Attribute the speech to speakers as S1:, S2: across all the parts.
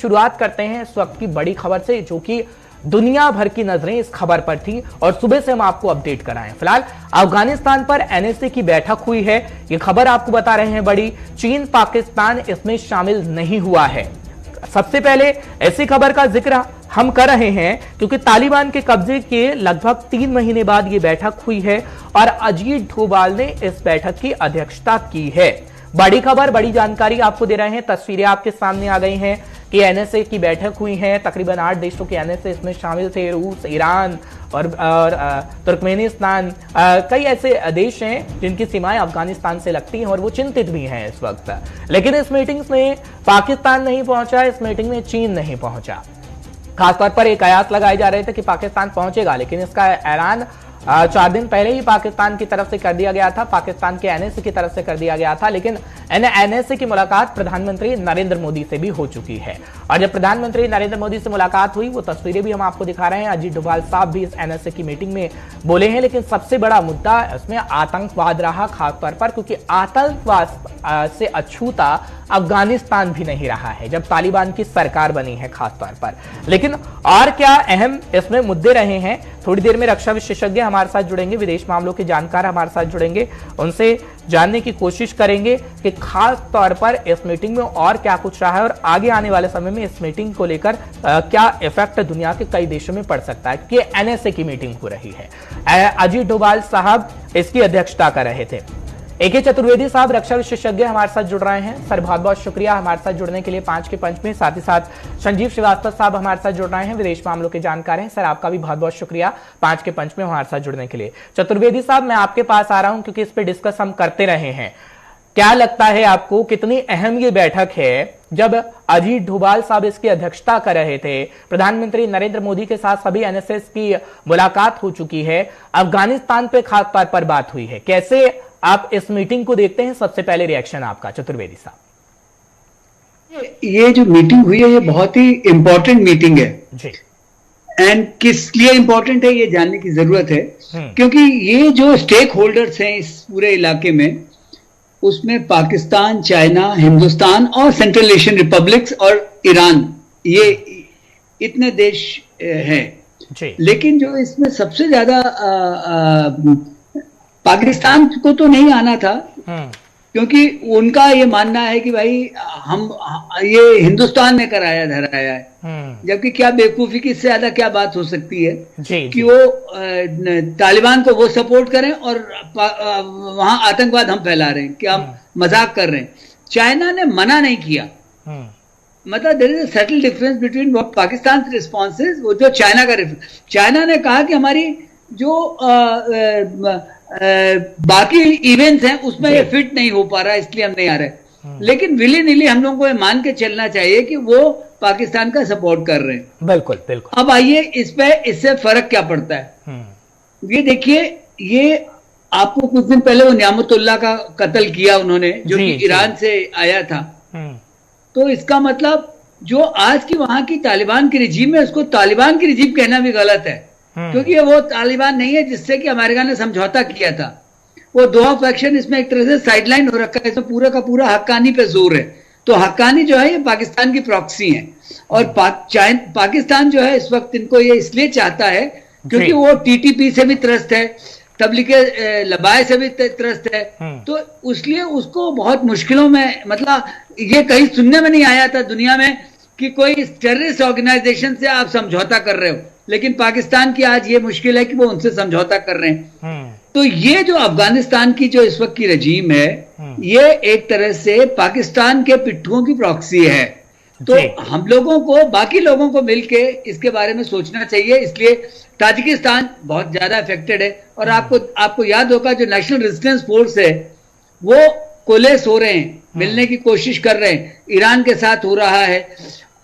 S1: शुरुआत करते हैं इस वक्त की बड़ी खबर से, जो कि दुनिया भर की नजरें इस खबर पर थी और सुबह से हम आपको अपडेट कराएं। फिलहाल अफगानिस्तान पर एनएसए की बैठक हुई है, ये खबर आपको बता रहे हैं बड़ी। चीन पाकिस्तान इसमें शामिल नहीं हुआ है। सबसे पहले ऐसी खबर का जिक्र हम कर रहे हैं क्योंकि तालिबान के कब्जे के लगभग 3 महीने बाद यह बैठक हुई है और अजीत डोभाल ने इस बैठक की अध्यक्षता की है। बड़ी खबर, बड़ी जानकारी आपको दे रहे हैं। तस्वीरें आपके सामने आ गई हैं कि एनएसए की बैठक हुई है। तकरीबन 8 देशों के एनएसए इसमें शामिल थे, रूस, ईरान और तुर्कमेनिस्तान। कई ऐसे देश हैं जिनकी सीमाएं अफगानिस्तान से लगती हैं और वो चिंतित भी हैं इस वक्त। लेकिन इस मीटिंग में पाकिस्तान नहीं पहुंचा, इस मीटिंग में चीन नहीं पहुंचा। खासतौर पर एक कयास लगाए जा रहे थे कि पाकिस्तान पहुंचेगा, लेकिन इसका ऐलान 4 दिन पहले ही पाकिस्तान की तरफ से कर दिया गया था, पाकिस्तान के एनएसए की तरफ से कर दिया गया था। लेकिन एनएसए की मुलाकात प्रधानमंत्री नरेंद्र मोदी से भी हो चुकी है और जब प्रधानमंत्री नरेंद्र मोदी से मुलाकात हुई, वो तस्वीरें भी हम आपको दिखा रहे हैं। अजीत डोभाल साहब भी इस एनएसए की मीटिंग में बोले हैं, लेकिन सबसे बड़ा मुद्दा इसमें आतंकवाद रहा, खासतौर पर क्योंकि आतंकवाद से अछूता अफगानिस्तान भी नहीं रहा है जब तालिबान की सरकार बनी है खासतौर पर। लेकिन और क्या अहम इसमें मुद्दे रहे हैं, थोड़ी देर में रक्षा विशेषज्ञ हमारे साथ जुड़ेंगे, विदेश मामलों के जानकार हमारे साथ जुड़ेंगे, उनसे जानने की कोशिश करेंगे कि खास तौर पर इस मीटिंग में और क्या कुछ रहा है और आगे आने वाले समय में इस मीटिंग को लेकर क्या इफेक्ट दुनिया के कई देशों में पड़ सकता है कि एनएसए की मीटिंग हो रही है। अजीत डोभाल साहब इसकी अध्यक्षता कर रहे थे। AK चतुर्वेदी साहब रक्षा विशेषज्ञ हमारे साथ जुड़ रहे हैं। सर बहुत बहुत शुक्रिया हमारे साथ जुड़ने के लिए 5 के पंच में। साथ ही साथ संजीव श्रीवास्तव साहब हमारे साथ जुड़ रहे हैं, विदेश मामलों के जानकार हैं। सर आपका भी बहुत बहुत शुक्रिया 5 के पंच में हमारे साथ जुड़ने के लिए। चतुर्वेदी साहब मैं आपके पास आ रहा हूं क्योंकि इस पे डिस्कस हम करते रहे हैं। क्या लगता है आपको, कितनी अहम ये बैठक है? जब अजीत डोभाल साहब इसकी अध्यक्षता कर रहे थे, प्रधानमंत्री नरेंद्र मोदी के साथ सभी एनएसए की मुलाकात हो चुकी है, अफगानिस्तान पे खास तौर पर बात हुई है, कैसे आप इस मीटिंग को देखते हैं? सबसे पहले रिएक्शन आपका चतुर्वेदी साहब।
S2: ये जो मीटिंग हुई है ये बहुत ही इंपॉर्टेंट मीटिंग है
S1: जी।
S2: एंड किस लिए इंपॉर्टेंट है ये जानने की जरूरत है, क्योंकि ये जो स्टेक होल्डर्स हैं इस पूरे इलाके में, उसमें पाकिस्तान, चाइना, हिंदुस्तान और सेंट्रल एशियन रिपब्लिक्स और ईरान, ये इतने देश हैं। लेकिन जो इसमें सबसे ज्यादा पाकिस्तान को तो नहीं आना था, क्योंकि उनका ये मानना है कि भाई हम ये हिंदुस्तान ने कराया धराया है, जबकि क्या बेवकूफी की इससे ज्यादा क्या बात हो सकती है कि वो तालिबान को वो सपोर्ट करें और वहां आतंकवाद हम फैला रहे हैं, कि हम मजाक कर रहे हैं। चाइना ने मना नहीं किया, मतलब there is a subtle difference between what Pakistan responses, वो जो चाइना ने कहा कि हमारी जो बाकी इवेंट्स हैं उसमें ये फिट नहीं हो पा रहा, इसलिए हम नहीं आ रहे। लेकिन विली निली हम लोगों को ये मान के चलना चाहिए कि वो पाकिस्तान का सपोर्ट कर रहे हैं।
S1: बिल्कुल बिल्कुल।
S2: अब आइए इससे फर्क क्या पड़ता है। ये देखिए, ये आपको कुछ दिन पहले वो नियामतुल्लाह का कत्ल किया उन्होंने, जो कि ईरान से आया था। तो इसका मतलब जो आज की वहां की तालिबान की रिजीम है, उसको तालिबान की रिजीम कहना भी गलत है, क्योंकि ये वो तालिबान नहीं है जिससे कि अमेरिका ने समझौता किया था। वो दोहा फैक्शन इसमें एक तरह से साइडलाइन हो रखा है, इसमें पूरा का पूरा हक्कानी पे जोर है। तो हक्कानी जो है ये पाकिस्तान की प्रॉक्सी है, और पाकिस्तान जो है इस वक्त इनको ये इसलिए चाहता है क्योंकि वो टीटीपी से भी त्रस्त है, तबलीगे लबाए से भी त्रस्त है। तो इसलिए उसको बहुत मुश्किलों में, मतलब ये कहीं सुनने में नहीं आया था दुनिया में कि कोई टेररिस्ट ऑर्गेनाइजेशन से आप समझौता कर रहे हो, लेकिन पाकिस्तान की आज ये मुश्किल है कि वो उनसे समझौता कर रहे हैं। तो ये जो अफगानिस्तान की जो इस वक्त की रजीम है, ये एक तरह से पाकिस्तान के पिट्ठुओं की प्रॉक्सी है। तो हम लोगों को, बाकी लोगों को मिलके इसके बारे में सोचना चाहिए। इसलिए ताजिकिस्तान बहुत ज्यादा अफेक्टेड है, और आपको याद होगा जो नेशनल रेजिस्टेंस फोर्स है वो कोलेस हो रहे हैं, मिलने की कोशिश कर रहे हैं, ईरान के साथ हो रहा है,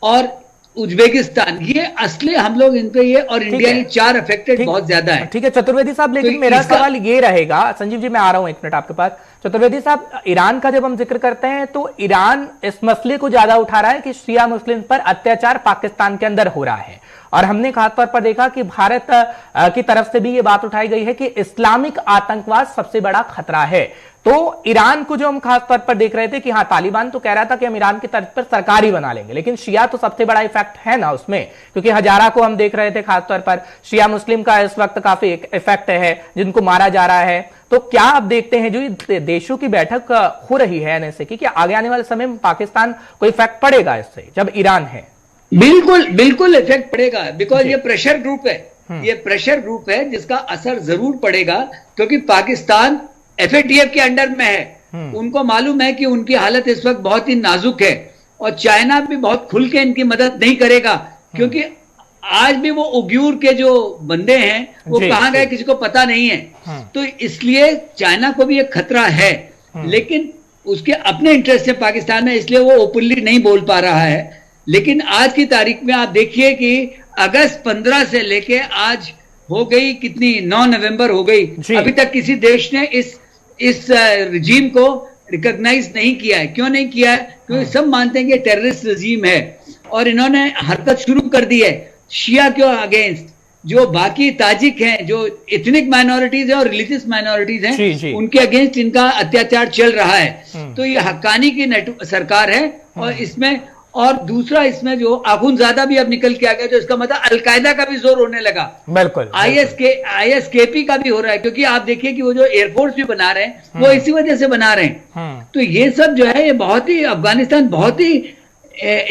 S2: और उज्बेकिस्तान, ये असली हम लोग इन पे ये, और इंडिया, ये 4 अफेक्टेड बहुत ज्यादा है।
S1: ठीक है चतुर्वेदी साहब, लेकिन तो मेरा सवाल ये रहेगा, संजीव जी मैं आ रहा हूं 1 मिनट आपके पास। चतुर्वेदी साहब, ईरान का जब हम जिक्र करते हैं तो ईरान इस मसले को ज्यादा उठा रहा है कि शिया मुस्लिम पर अत्याचार पाकिस्तान के अंदर हो रहा है, और हमने खासतौर पर देखा कि भारत की तरफ से भी ये बात उठाई गई है कि इस्लामिक आतंकवाद सबसे बड़ा खतरा है। तो ईरान को जो हम खासतौर पर देख रहे थे कि हाँ, तालिबान तो कह रहा था कि हम ईरान की तर्ज पर सरकार ही बना लेंगे, लेकिन शिया तो सबसे बड़ा इफेक्ट है ना उसमें, क्योंकि हजारा को हम देख रहे थे खासतौर पर शिया मुस्लिम का इस वक्त काफी इफेक्ट है, जिनको मारा जा रहा है। तो क्या आप देखते हैं जो देशों की बैठक हो रही है एनएसए की, कि आगे आने वाले समय में पाकिस्तान को इफेक्ट पड़ेगा इससे, जब ईरान है?
S2: बिल्कुल बिल्कुल इफेक्ट पड़ेगा, बिकॉज ये प्रेशर ग्रुप है, ये प्रेशर ग्रुप है जिसका असर जरूर पड़ेगा, क्योंकि पाकिस्तान एफएटीएफ के अंडर में है। उनको मालूम है कि उनकी हालत इस वक्त बहुत ही नाजुक है, और चाइना भी बहुत खुल के इनकी मदद नहीं करेगा, क्योंकि आज भी वो उग्यूर के जो बंदे हैं वो कहां गए किसी को पता नहीं है। तो इसलिए चाइना को भी एक खतरा है, लेकिन उसके अपने इंटरेस्ट है पाकिस्तान में, इसलिए वो ओपनली नहीं बोल पा रहा है। लेकिन आज की तारीख में आप देखिए कि अगस्त 15 से लेके आज हो गई कितनी, 9 नवंबर हो गई, अभी तक किसी देश ने इस रिजीम को रिकॉग्नाइज नहीं किया है। क्यों नहीं किया है? क्योंकि सब मानते हैं कि टेररिस्ट रिजीम है, और इन्होंने हरकत शुरू कर दी है शिया के अगेंस्ट। जो बाकी ताजिक हैं, जो एथनिक माइनॉरिटीज हैं और रिलीजियस माइनॉरिटीज हैं, उनके अगेंस्ट इनका अत्याचार चल रहा है। तो ये हक्कानी की सरकार है, और इसमें और दूसरा इसमें जो आखुनजादा भी अब निकल के आ गया, तो इसका मतलब अलकायदा का भी जोर होने लगा।
S1: बिल्कुल।
S2: आईएसकेपी का भी हो रहा है, क्योंकि आप देखिए कि वो जो एयरफोर्स भी बना रहे हैं वो इसी वजह से बना रहे हैं। तो ये सब जो है, ये बहुत ही, अफगानिस्तान बहुत ही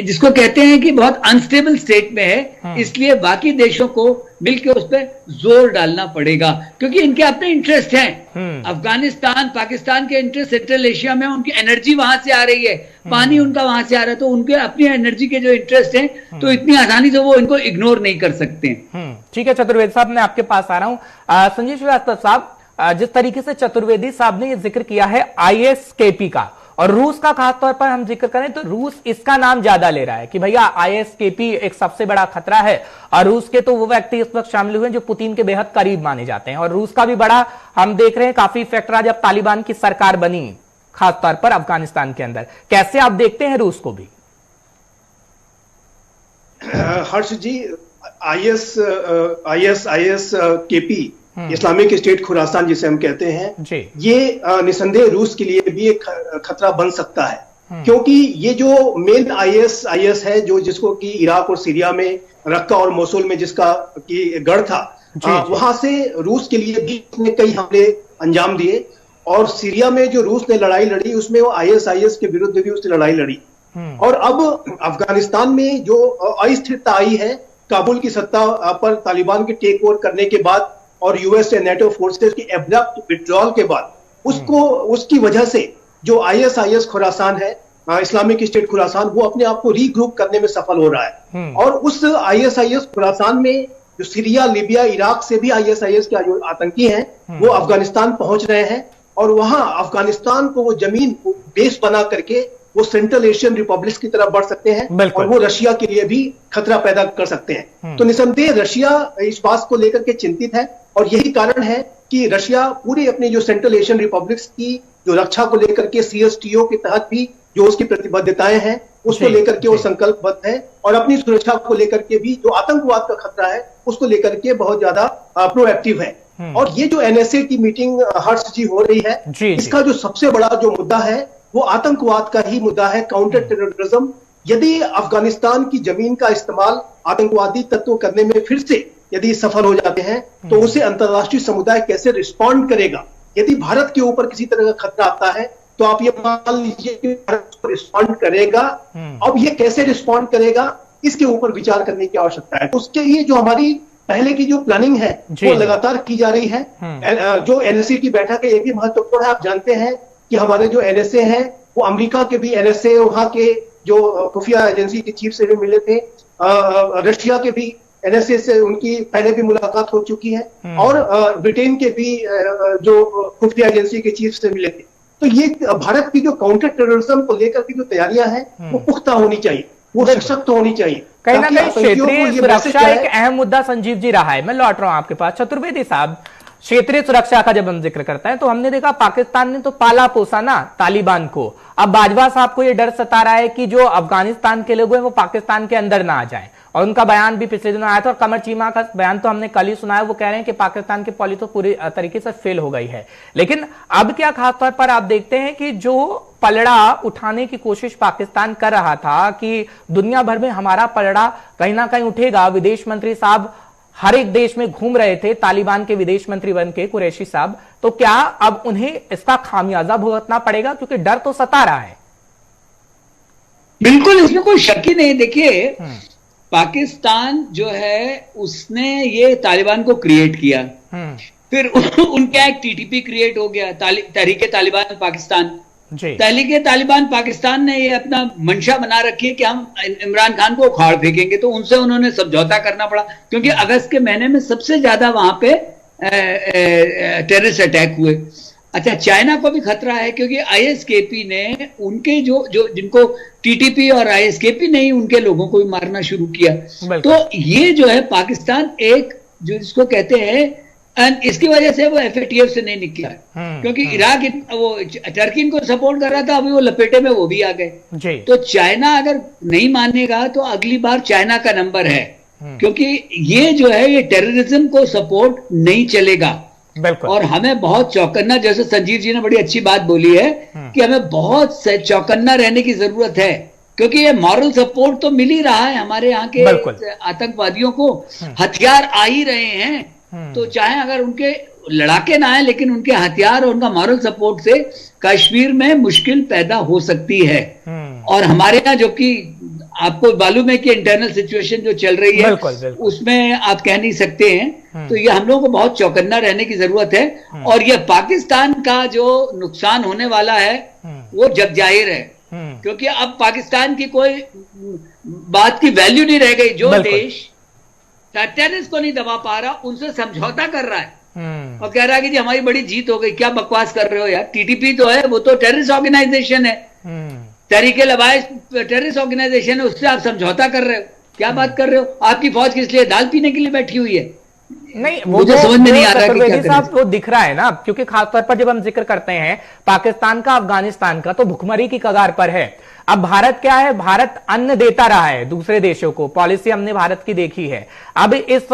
S2: जिसको कहते हैं कि बहुत अनस्टेबल स्टेट में है, इसलिए बाकी देशों को मिलकर उस पर जोर डालना पड़ेगा, क्योंकि इनके अपने इंटरेस्ट हैं। अफगानिस्तान, पाकिस्तान के इंटरेस्ट सेंट्रल एशिया में, उनकी एनर्जी वहां से आ रही है, पानी उनका वहां से आ रहा है, तो उनके अपनी एनर्जी के जो इंटरेस्ट हैं, तो इतनी आसानी से वो इनको इग्नोर नहीं कर सकते।
S1: ठीक है चतुर्वेदी साहब, मैं आपके पास आ रहा हूं। संजीव श्रीवास्तव साहब, जिस तरीके से चतुर्वेदी साहब ने यह जिक्र किया है आईएसकेपी का, और रूस का खासतौर पर हम जिक्र करें तो रूस इसका नाम ज्यादा ले रहा है कि भैया आईएसकेपी एक सबसे बड़ा खतरा है, और रूस के तो वो व्यक्ति इस वक्त शामिल हुए हैं जो पुतिन के बेहद करीब माने जाते हैं, और रूस का भी बड़ा हम देख रहे हैं काफी इफेक्ट रहा जब तालिबान की सरकार बनी, खासतौर पर अफगानिस्तान के अंदर। कैसे आप देखते हैं रूस को भी?
S3: हर्ष जी, आईएसकेपी, इस्लामिक स्टेट खुरासान जिसे हम कहते हैं, ये निसंदेह रूस के लिए भी एक खतरा बन सकता है, क्योंकि ये जो मेन आईएस है, जो जिसको कि इराक और सीरिया में रक्का और मोसुल में जिसका कि गढ़ था, वहां से रूस के लिए भी उसने कई हमले अंजाम दिए, और सीरिया में जो रूस ने लड़ाई लड़ी उसमें वो आईएस के विरुद्ध भी उसने लड़ाई लड़ी। और अब अफगानिस्तान में जो अस्थिरता आई है, काबुल की सत्ता पर तालिबान के टेक ओवर करने के बाद और यूएस एंड नेटो फोर्सेस की एब्रप्ट विड्रॉल के बाद, उसकी वजह से जो आईएस खुरासान है, इस्लामिक स्टेट खुरासान, वो अपने आप को रीग्रुप करने में सफल हो रहा है। और उस आईएस खुरासान में जो सीरिया, लीबिया, इराक से भी आईएस के जो आतंकी हैं वो अफगानिस्तान पहुंच रहे हैं, और वहां अफगानिस्तान को वो जमीन बेस बना करके वो सेंट्रल एशियन रिपब्लिक्स की तरफ बढ़ सकते हैं, और वो रशिया के लिए भी खतरा पैदा कर सकते हैं। तो निसंदेह रशिया इस बात को लेकर के चिंतित है, और यही कारण है कि रशिया पूरी अपनी जो सेंट्रल एशियन रिपब्लिक्स की जो रक्षा को लेकर के सीएसटीओ के तहत भी जो उसकी प्रतिबद्धताएं हैं उसको लेकर के वो संकल्पबद्ध है, और अपनी सुरक्षा को लेकर के भी जो आतंकवाद का खतरा है उसको लेकर के बहुत ज्यादा प्रोएक्टिव है। और ये जो एनएसए की मीटिंग हर्ष जी हो रही है, इसका जो सबसे बड़ा जो मुद्दा है वो आतंकवाद का ही मुद्दा है, काउंटर टेररिज्म। यदि अफगानिस्तान की जमीन का इस्तेमाल आतंकवादी तत्व करने में फिर से यदि सफल हो जाते हैं, तो उसे अंतर्राष्ट्रीय समुदाय कैसे रिस्पॉन्ड करेगा? यदि भारत के ऊपर किसी तरह का खतरा आता है, तो आप ये मान लीजिए कि भारत रिस्पॉन्ड करेगा। अब ये कैसे रिस्पॉन्ड करेगा, इसके ऊपर विचार करने की आवश्यकता है। उसके लिए जो हमारी पहले की जो प्लानिंग है वो लगातार की जा रही है। जो एनएसए की बैठक है ये भी महत्वपूर्ण है। आप जानते हैं कि हमारे जो एनएसए हैं वो अमेरिका के भी एनएसए, वहां के जो खुफिया एजेंसी के चीफ से भी मिले थे, रशिया के भी एनएसए से उनकी पहले भी मुलाकात हो चुकी है, और ब्रिटेन के भी जो खुफिया एजेंसी के चीफ से मिले थे। तो ये भारत की जो काउंटर टेररिज्म को लेकर की जो तैयारियां हैं वो पुख्ता होनी चाहिए, वो सशक्त होनी चाहिए।
S1: कहीं ना कहीं क्षेत्रीय सुरक्षा एक अहम मुद्दा संजीव जी रहा है। मैं लौट रहा हूं आपके पास। चतुर्वेदी साहब, क्षेत्रीय सुरक्षा का जब हम जिक्र करते हैं तो हमने देखा पाकिस्तान ने तो पाला पोसा ना तालिबान को। अब बाजवा साहब को यह डर सता रहा है कि जो अफगानिस्तान के लोग हैं वो पाकिस्तान के अंदर ना आ जाएं, और उनका बयान भी पिछले दिनों आया था, और कमर चीमा का बयान तो हमने कल ही सुनाया। वो कह रहे हैं कि पाकिस्तान की पॉलिसी तो पूरी तरीके से फेल हो गई है। लेकिन अब क्या खासतौर पर आप देखते हैं कि जो पलड़ा उठाने की कोशिश पाकिस्तान कर रहा था कि दुनिया भर में हमारा पलड़ा कहीं ना कहीं उठेगा, विदेश मंत्री साहब हर एक देश में घूम रहे थे तालिबान के विदेश मंत्री बन के, कुरैशी साहब, तो क्या अब उन्हें इसका खामियाजा भुगतना पड़ेगा? क्योंकि डर तो सता रहा है।
S2: बिल्कुल, इसमें कोई शक ही नहीं। देखिए, पाकिस्तान जो है उसने ये तालिबान को क्रिएट किया, फिर उनका एक टीटीपी क्रिएट हो गया, तहरीके तालिबान पाकिस्तान। तहरीके तालिबान पाकिस्तान ने ये अपना मंशा बना रखी है कि हम इमरान खान को उखाड़ फेंकेंगे, तो उनसे उन्होंने समझौता करना पड़ा, क्योंकि अगस्त के महीने में सबसे ज्यादा वहां पे टेररिस्ट अटैक हुए। अच्छा, चाइना को भी खतरा है, क्योंकि आईएसकेपी ने उनके जो जिनको टीटीपी और आईएसकेपी ने ही उनके लोगों को भी मारना शुरू किया। तो ये जो है पाकिस्तान एक जो जिसको कहते हैं, इसकी वजह से वो एफएटीएफ से नहीं निकला, क्योंकि इराक वो टर्की इनको सपोर्ट कर रहा था, अभी वो लपेटे में वो भी आ गए। तो चाइना अगर नहीं मानेगा तो अगली बार चाइना का नंबर है, क्योंकि ये जो है ये टेररिज्म को सपोर्ट नहीं चलेगा। और हमें बहुत चौकन्ना, जैसे संजीव जी ने बड़ी अच्छी बात बोली है कि हमें बहुत चौकन्ना रहने की जरूरत है, क्योंकि ये मॉरल सपोर्ट तो मिल ही रहा है हमारे यहाँ के आतंकवादियों को, हथियार आ ही रहे हैं। तो चाहे अगर उनके लड़ाके ना आए, लेकिन उनके हथियार और उनका मॉरल सपोर्ट से कश्मीर में मुश्किल पैदा हो सकती है। और हमारे यहाँ जो कि आपको मालूम है कि इंटरनल सिचुएशन जो चल रही है, उसमें आप कह नहीं सकते हैं। तो ये हम लोगों को बहुत चौकन्ना रहने की जरूरत है। और ये पाकिस्तान का जो नुकसान होने वाला है वो जग जाहिर है, क्योंकि अब पाकिस्तान की कोई बात की वैल्यू नहीं रह गई। जो देश टेररिस्ट को नहीं दबा पा रहा, उनसे समझौता कर रहा है और कह रहा है कि जी हमारी बड़ी जीत हो गई। क्या बकवास कर रहे हो यार, टीटीपी तो है, वो तो टेररिस्ट ऑर्गेनाइजेशन है, तहरीके लबाइस टेररिस्ट ऑर्गेनाइजेशन है, उससे आप समझौता कर रहे हो। क्या बात कर रहे हो? आपकी फौज किस लिए दाल पीने के लिए बैठी हुई है?
S1: नहीं, वो मुझे समझ में नहीं आ रहा साहब, वो दिख रहा है ना, क्योंकि खासतौर पर जब हम जिक्र करते हैं पाकिस्तान का, अफगानिस्तान का, तो भुखमरी की कगार पर है। अब भारत क्या है, भारत अन्न देता रहा है दूसरे देशों को, पॉलिसी हमने भारत की देखी है। अब इस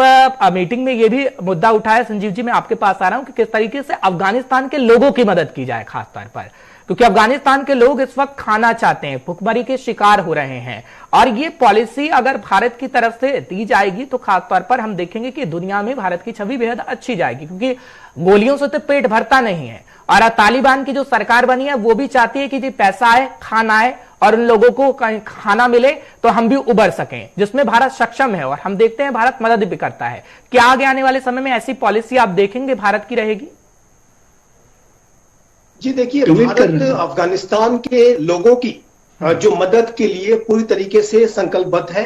S1: मीटिंग में ये भी मुद्दा उठाया, संजीव जी मैं आपके पास आ रहा हूं कि किस तरीके से अफगानिस्तान के लोगों की मदद की जाए खासतौर पर, क्योंकि अफगानिस्तान के लोग इस वक्त खाना चाहते हैं, भुखमरी के शिकार हो रहे हैं। और ये पॉलिसी अगर भारत की तरफ से दी जाएगी तो खासतौर पर हम देखेंगे कि दुनिया में भारत की छवि बेहद अच्छी जाएगी, क्योंकि गोलियों से तो पेट भरता नहीं है। और तालिबान की जो सरकार बनी है वो भी चाहती है कि जी पैसा आए, खाना आए और उन लोगों को खाना मिले तो हम भी उबर सकें, जिसमें भारत सक्षम है। और हम देखते हैं भारत मदद भी करता है। क्या आगे आने वाले समय में ऐसी पॉलिसी आप देखेंगे भारत की रहेगी?
S3: जी देखिए, भारत अफगानिस्तान के लोगों की जो मदद के लिए पूरी तरीके से संकल्पबद्ध है।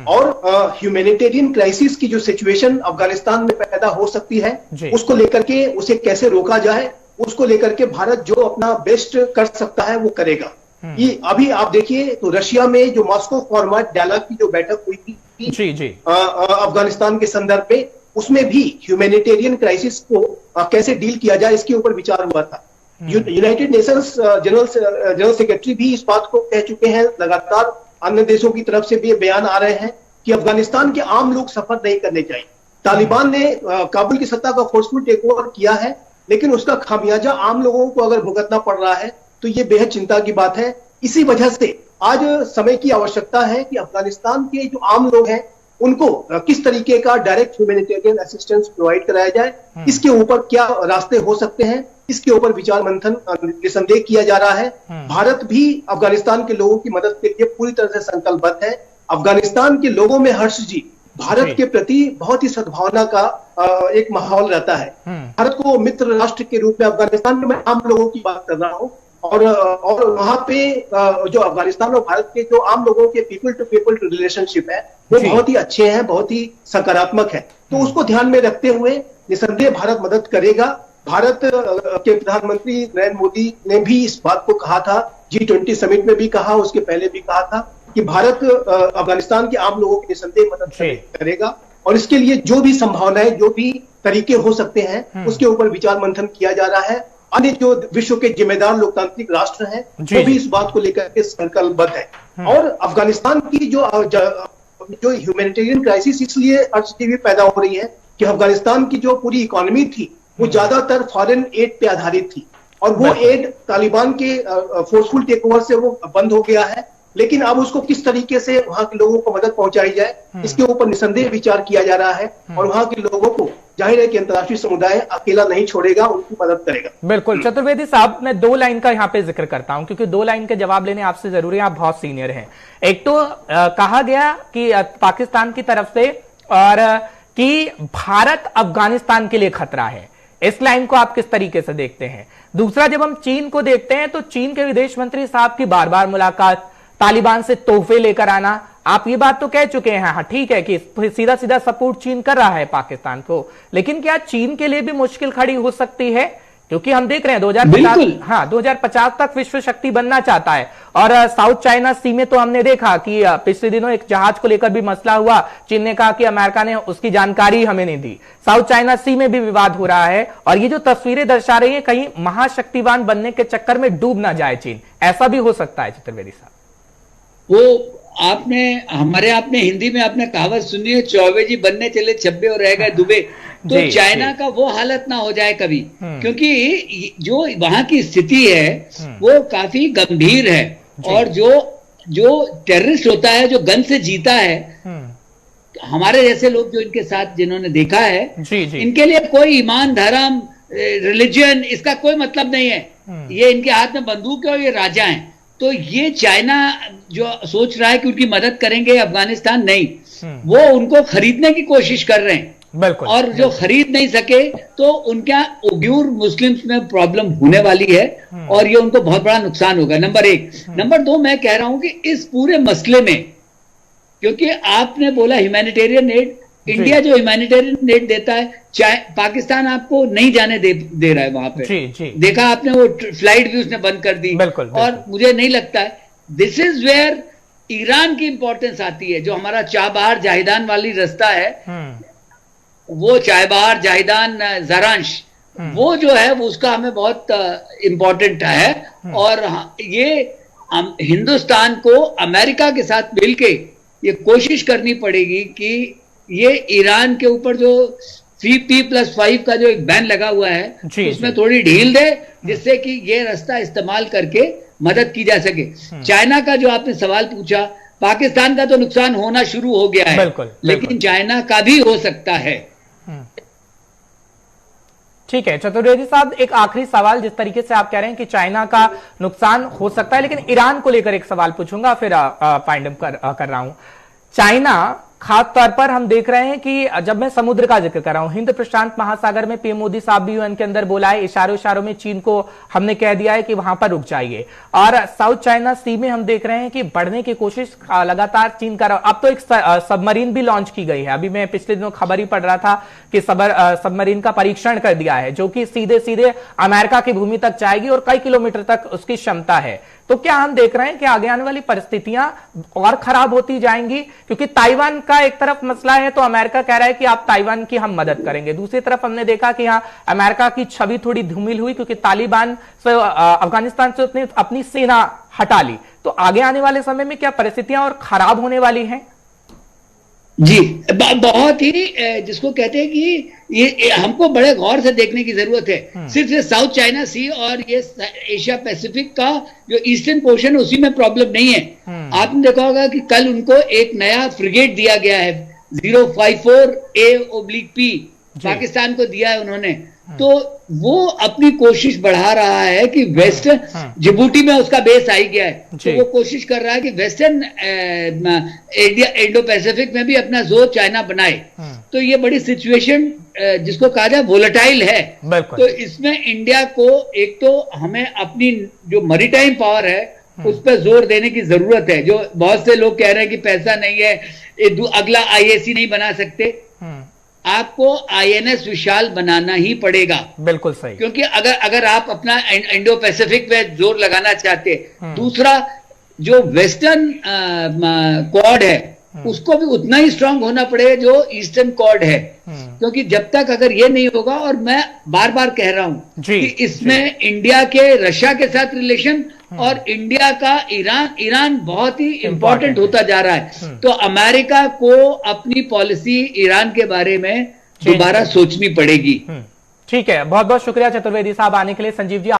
S3: और ह्यूमैनिटेरियन क्राइसिस की जो सिचुएशन अफगानिस्तान में पैदा हो सकती है, उसको लेकर के उसे कैसे रोका जाए, उसको लेकर के भारत जो अपना बेस्ट कर सकता है वो करेगा। ये अभी आप देखिए तो रशिया में जो मॉस्को फॉर्मेट डायलॉग की जो बैठक हुई थी अफगानिस्तान के संदर्भ में, उसमें भी ह्यूमैनिटेरियन क्राइसिस को कैसे डील किया जाए इसके ऊपर विचार हुआ था। यूनाइटेड नेशंस जनरल सेक्रेटरी भी इस बात को कह चुके हैं, लगातार अन्य देशों की तरफ से भी बयान आ रहे हैं कि अफगानिस्तान के आम लोग सफर नहीं करने चाहिए। तालिबान ने काबुल की सत्ता का फोर्सफुल टेक ओवर किया है, लेकिन उसका खामियाजा आम लोगों को अगर भुगतना पड़ रहा है तो ये बेहद चिंता की बात है। इसी वजह से आज समय की आवश्यकता है कि अफगानिस्तान के जो आम लोग हैं उनको किस तरीके का डायरेक्ट ह्यूमैनिटेरियन असिस्टेंस प्रोवाइड कराया जाए, इसके ऊपर क्या रास्ते हो सकते हैं, इसके ऊपर विचार मंथन निसंदेह किया जा रहा है। भारत भी अफगानिस्तान के लोगों की मदद के लिए पूरी तरह से संकल्पबद्ध है। अफगानिस्तान के लोगों में हर्ष जी भारत के प्रति बहुत ही सद्भावना का एक माहौल रहता है। भारत को मित्र राष्ट्र के रूप में अफगानिस्तान में मैं आम लोगों की बात कर रहा हूँ, और वहां पे जो अफगानिस्तान और भारत के जो आम लोगों के पीपल टू पीपल रिलेशनशिप है वो बहुत ही अच्छे हैं, बहुत ही सकारात्मक है। तो उसको ध्यान में रखते हुए निसंदेह भारत मदद करेगा। भारत के प्रधानमंत्री नरेंद्र मोदी ने भी इस बात को कहा था, G20 समिट में भी कहा, उसके पहले भी कहा था कि भारत अफगानिस्तान के आम लोगों की निसंदेह मदद करेगा। और इसके लिए जो भी संभावनाएं, जो भी तरीके हो सकते हैं, उसके ऊपर विचार मंथन किया जा रहा है। अन्य जो विश्व के जिम्मेदार लोकतांत्रिक राष्ट्र हैं वो भी इस बात को लेकर के संकल्पबद्ध है। और अफगानिस्तान की जो जो ह्यूमैनिटेरियन क्राइसिस इसलिए अर्थ पैदा हो रही है कि अफगानिस्तान की जो पूरी इकोनॉमी थी वो ज्यादातर फॉरेन एड पे आधारित थी, और वो एड तालिबान के फोर्सफुल टेक ओवर से वो बंद हो गया है। लेकिन अब उसको किस तरीके से वहां के लोगों को मदद पहुंचाई जाए, इसके ऊपर निसंदेह विचार किया जा रहा है, और वहां के लोगों को जाहिर है कि अंतर्राष्ट्रीय समुदाय अकेला नहीं छोड़ेगा, उनकी मदद करेगा।
S1: बिल्कुल चतुर्वेदी साहब, मैं 2 लाइन का यहाँ पे जिक्र करता हूं क्योंकि 2 लाइन के जवाब लेने आपसे जरूरी है, आप बहुत सीनियर हैं। एक तो कहा गया कि पाकिस्तान की तरफ से और कि भारत अफगानिस्तान के लिए खतरा है, इस लाइन को आप किस तरीके से देखते हैं? दूसरा, जब हम चीन को देखते हैं तो चीन के विदेश मंत्री साहब की बार बार मुलाकात, तालिबान से तोहफे लेकर आना, आप ये बात तो कह चुके हैं, हाँ ठीक है कि सीधा सीधा सपोर्ट चीन कर रहा है पाकिस्तान को, लेकिन क्या चीन के लिए भी मुश्किल खड़ी हो सकती है? क्योंकि हम देख रहे हैं 2050 तक विश्व शक्ति बनना चाहता है, और साउथ चाइना सी में तो हमने देखा कि पिछले दिनों एक जहाज को लेकर भी मसला हुआ, चीन ने कहा कि अमेरिका ने उसकी जानकारी हमें नहीं दी, साउथ चाइना सी में भी विवाद हो रहा है, और ये जो तस्वीरें दर्शा रही है कहीं महाशक्तिवान बनने के चक्कर में डूब ना जाए चीन, ऐसा भी हो सकता है चतुर्वेदी साहब?
S2: वो आपने हिंदी में आपने कहावत सुनी है, चौबे जी बनने चले छब्बे और रह गए दुबे। तो चाइना का वो हालत ना हो जाए कभी, क्योंकि जो वहां की स्थिति है वो काफी गंभीर है, और जो टेररिस्ट होता है, जो गन से जीता है, हमारे जैसे लोग जो इनके साथ जिन्होंने देखा है, इनके लिए कोई ईमान, धर्म, रिलीजन इसका कोई मतलब नहीं है। ये इनके हाथ में बंदूक है और ये राजा हैं। तो ये चाइना जो सोच रहा है कि उनकी मदद करेंगे अफगानिस्तान, नहीं, वो उनको खरीदने की कोशिश कर रहे हैं।
S1: बिल्कुल,
S2: और जो खरीद नहीं सके तो उनका उग्यूर मुस्लिम्स में प्रॉब्लम होने वाली है, और ये उनको बहुत बड़ा नुकसान होगा, नंबर 1। नंबर 2, मैं कह रहा हूं कि इस पूरे मसले में, क्योंकि आपने बोला ह्यूमैनिटेरियन एड, इंडिया जो ह्यूमैनिटेरियन एड देता है, पाकिस्तान आपको नहीं जाने दे रहा है वहां पे। देखा आपने, वो फ्लाइट भी उसने बंद कर दी। और मुझे नहीं लगता है, दिस इज वेयर ईरान की इंपॉर्टेंस आती है। जो हमारा चाबहार जाहिदान वाली रास्ता है, वो चाबहार जाहिदान जरांश, वो जो है वो उसका हमें बहुत इंपॉर्टेंट है। और ये हिंदुस्तान को अमेरिका के साथ मिलके ये कोशिश करनी पड़ेगी कि ये ईरान के ऊपर जो P+5 का जो एक बैन लगा हुआ है, उसमें थोड़ी ढील दे, जिससे कि ये रास्ता इस्तेमाल करके मदद की जा सके। चाइना का जो आपने सवाल पूछा, पाकिस्तान का तो नुकसान होना शुरू हो गया है, लेकिन चाइना का भी हो सकता है।
S1: ठीक है चतुर्वेदी साहब, एक आखिरी सवाल, जिस तरीके से आप कह रहे हैं कि चाइना का नुकसान हो सकता है, लेकिन ईरान को लेकर एक सवाल पूछूंगा, फिर फाइंड अप कर रहा हूं। चाइना खास तौर पर हम देख रहे हैं कि जब मैं समुद्र का जिक्र कर रहा हूं, हिंद प्रशांत महासागर में पीएम मोदी साहब भी यूएन के अंदर बोला है, इशारों में चीन को हमने कह दिया है कि वहां पर रुक जाइए, और साउथ चाइना सी में हम देख रहे हैं कि बढ़ने की कोशिश लगातार चीन कर रहा है। अब तो एक सबमरीन भी लॉन्च की गई है, अभी मैं पिछले दिनों खबर ही पढ़ रहा था कि सबमरीन का परीक्षण कर दिया है, जो कि सीधे सीधे अमेरिका की भूमि तक जाएगी और कई किलोमीटर तक उसकी क्षमता है। तो क्या हम देख रहे हैं कि आगे आने वाली परिस्थितियां और खराब होती जाएंगी? क्योंकि ताइवान का एक तरफ मसला है तो अमेरिका कह रहा है कि आप ताइवान की हम मदद करेंगे, दूसरी तरफ हमने देखा कि यहाँ अमेरिका की छवि थोड़ी धूमिल हुई क्योंकि तालिबान से अफगानिस्तान से उसने अपनी सेना हटा ली। तो आगे आने वाले समय में क्या परिस्थितियां और खराब होने वाली हैं?
S2: जी, बहुत ही, जिसको कहते हैं कि ये हमको बड़े गौर से देखने की जरूरत है। सिर्फ ये साउथ चाइना सी और ये एशिया पैसिफिक का जो ईस्टर्न पोर्शन है, उसी में प्रॉब्लम नहीं है। आपने देखा होगा कि कल उनको एक नया फ्रिगेट दिया गया है, 054A/P, पाकिस्तान को दिया है उन्होंने। तो वो अपनी कोशिश बढ़ा रहा है कि वेस्टर्न, जिबूटी में उसका बेस आ ही गया है, तो वो कोशिश कर रहा है कि वेस्टर्न इंडो पैसिफिक में भी अपना जोर चाइना बनाए। तो ये बड़ी सिचुएशन, जिसको कहा जाए वोलेटाइल है। तो इसमें इंडिया को एक तो हमें अपनी जो मैरीटाइम पावर है उस पर जोर देने की जरूरत है। जो बहुत से लोग कह रहे हैं कि पैसा नहीं है, अगला IAC नहीं बना सकते, आपको INS विशाल बनाना ही पड़ेगा।
S1: बिल्कुल सही,
S2: क्योंकि अगर आप अपना इंडो पैसिफिक में जोर लगाना चाहते। दूसरा, जो वेस्टर्न क्वाड है, उसको भी उतना ही स्ट्रांग होना पड़ेगा जो ईस्टर्न कॉर्ड है, क्योंकि जब तक अगर ये नहीं होगा, और मैं बार बार कह रहा हूं कि इसमें इंडिया के रशिया के साथ रिलेशन और इंडिया का ईरान बहुत ही इंपॉर्टेंट होता जा रहा है। तो अमेरिका को अपनी पॉलिसी ईरान के बारे में दोबारा सोचनी पड़ेगी।
S1: ठीक है, बहुत बहुत शुक्रिया चतुर्वेदी साहब आने के लिए। संजीव जी